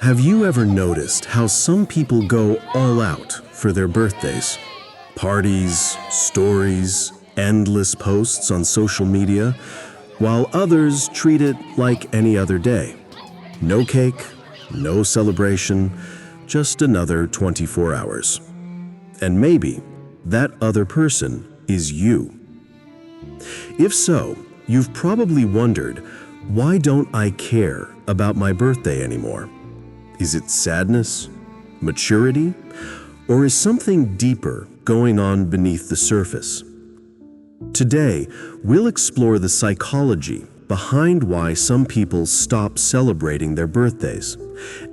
Have you ever noticed how some people go all out for their birthdays? Parties, stories, endless posts on social media, while others treat it like any other day. No cake, no celebration, just another 24 hours. And maybe that other person is you. If so, you've probably wondered, why don't I care about my birthday anymore? Is it sadness, maturity, or is something deeper going on beneath the surface? Today, we'll explore the psychology behind why some people stop celebrating their birthdays,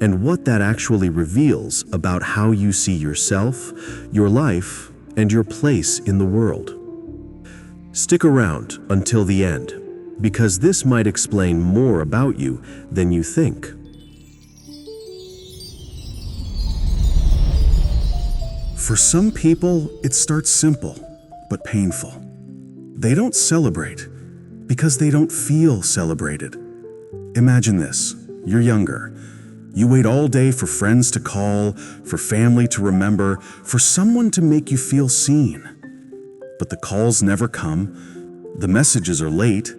and what that actually reveals about how you see yourself, your life, and your place in the world. Stick around until the end, because this might explain more about you than you think. For some people, it starts simple, but painful. They don't celebrate because they don't feel celebrated. Imagine this: you're younger. You wait all day for friends to call, for family to remember, for someone to make you feel seen. But the calls never come, the messages are late,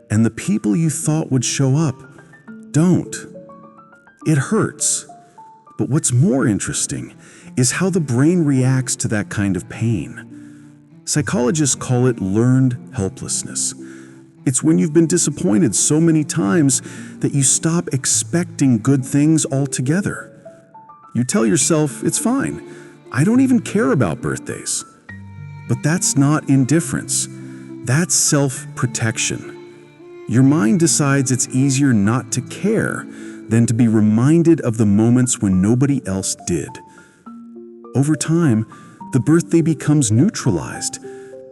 and the people you thought would show up don't. It hurts. But what's more interesting is how the brain reacts to that kind of pain. Psychologists call it learned helplessness. It's when you've been disappointed so many times that you stop expecting good things altogether. You tell yourself, it's fine, I don't even care about birthdays. But that's not indifference. That's self-protection. Your mind decides it's easier not to care than to be reminded of the moments when nobody else did. Over time, the birthday becomes neutralized.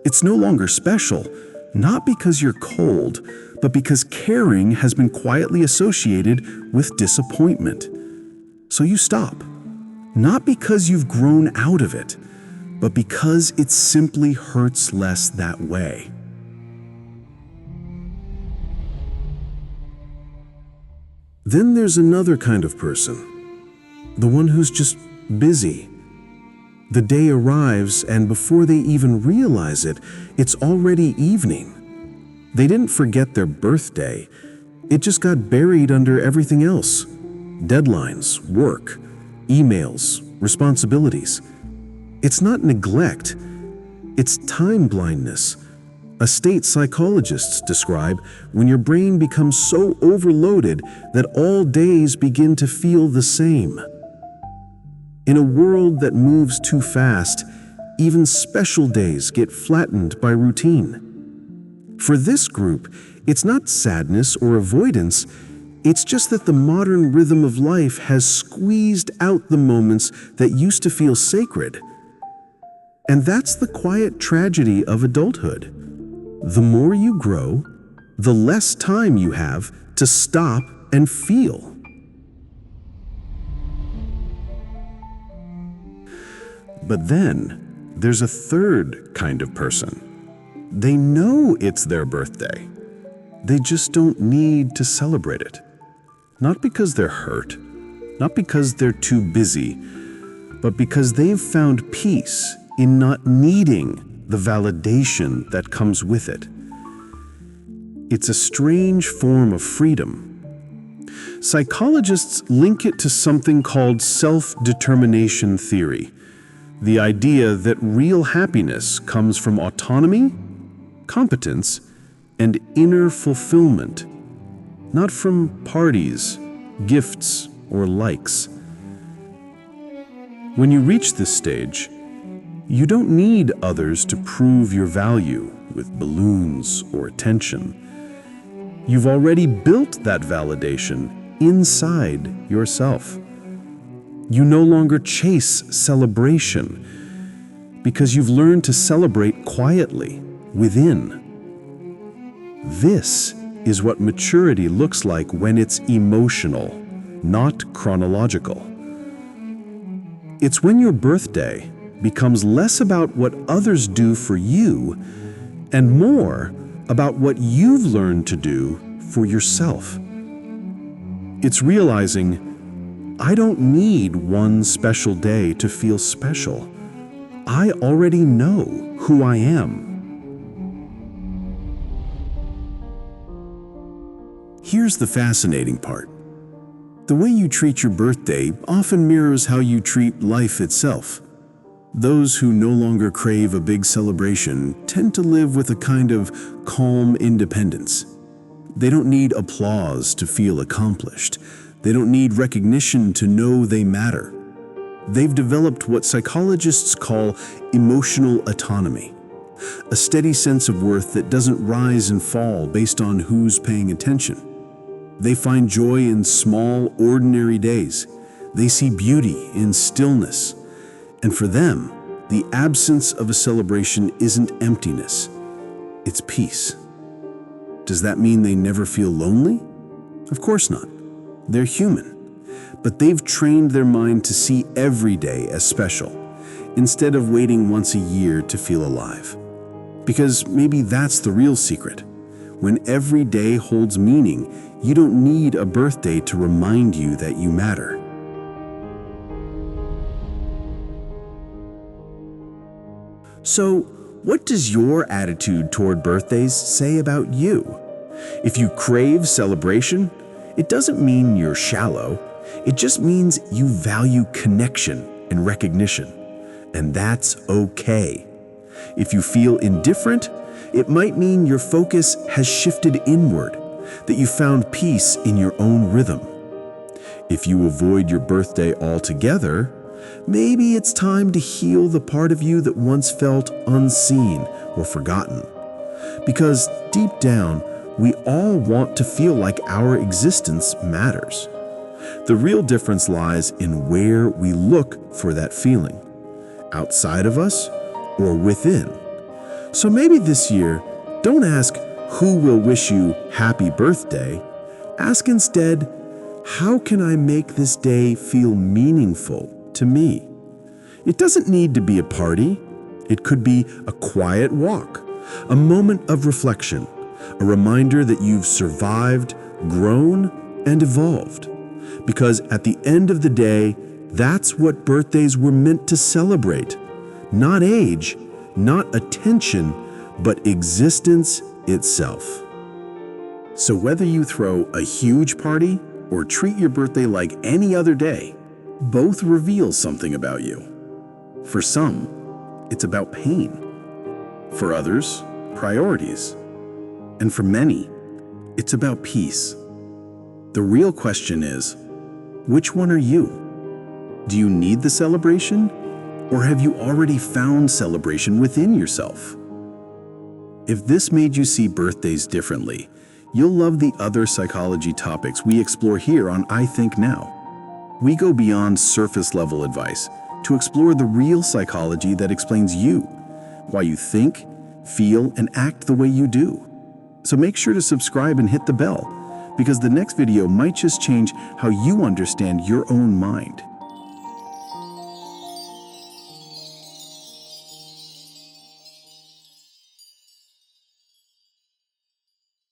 It's no longer special, not because you're cold, but because caring has been quietly associated with disappointment. So you stop, not because you've grown out of it, but because it simply hurts less that way. Then there's another kind of person, the one who's just busy. The day arrives, and before they even realize it, it's already evening. They didn't forget their birthday. It just got buried under everything else. Deadlines, work, emails, responsibilities. It's not neglect, it's time blindness. A state psychologists describe when your brain becomes so overloaded that all days begin to feel the same. In a world that moves too fast, even special days get flattened by routine. For this group, it's not sadness or avoidance, it's just that the modern rhythm of life has squeezed out the moments that used to feel sacred. And that's the quiet tragedy of adulthood. The more you grow, the less time you have to stop and feel. But then, there's a third kind of person. They know it's their birthday. They just don't need to celebrate it. Not because they're hurt, not because they're too busy, but because they've found peace in not needing the validation that comes with it. It's a strange form of freedom. Psychologists link it to something called self-determination theory, the idea that real happiness comes from autonomy, competence, and inner fulfillment, not from parties, gifts, or likes. When you reach this stage, you don't need others to prove your value with balloons or attention. You've already built that validation inside yourself. You no longer chase celebration because you've learned to celebrate quietly within. This is what maturity looks like when it's emotional, not chronological. It's when your birthday becomes less about what others do for you and more about what you've learned to do for yourself. It's realizing I don't need one special day to feel special. I already know who I am. Here's the fascinating part. The way you treat your birthday often mirrors how you treat life itself. Those who no longer crave a big celebration tend to live with a kind of calm independence. They don't need applause to feel accomplished. They don't need recognition to know they matter. They've developed what psychologists call emotional autonomy, a steady sense of worth that doesn't rise and fall based on who's paying attention. They find joy in small, ordinary days. They see beauty in stillness. And for them, the absence of a celebration isn't emptiness, it's peace. Does that mean they never feel lonely? Of course not. They're human. But they've trained their mind to see every day as special, instead of waiting once a year to feel alive. Because maybe that's the real secret. When every day holds meaning, you don't need a birthday to remind you that you matter. So, what does your attitude toward birthdays say about you? If you crave celebration, it doesn't mean you're shallow. It just means you value connection and recognition. And that's okay. If you feel indifferent, it might mean your focus has shifted inward, that you found peace in your own rhythm. If you avoid your birthday altogether, maybe it's time to heal the part of you that once felt unseen or forgotten. Because deep down, we all want to feel like our existence matters. The real difference lies in where we look for that feeling, outside of us or within. So maybe this year, don't ask who will wish you happy birthday. Ask instead, how can I make this day feel meaningful to me? It doesn't need to be a party. It could be a quiet walk, a moment of reflection, a reminder that you've survived, grown, and evolved. Because at the end of the day, that's what birthdays were meant to celebrate. Not age, not attention, but existence itself. So whether you throw a huge party or treat your birthday like any other day, both reveal something about you. For some, it's about pain. For others, priorities. And for many, it's about peace. The real question is, which one are you? Do you need the celebration? Or have you already found celebration within yourself? If this made you see birthdays differently, you'll love the other psychology topics we explore here on I Think Now. We go beyond surface-level advice to explore the real psychology that explains you, why you think, feel, and act the way you do. So make sure to subscribe and hit the bell, because the next video might just change how you understand your own mind.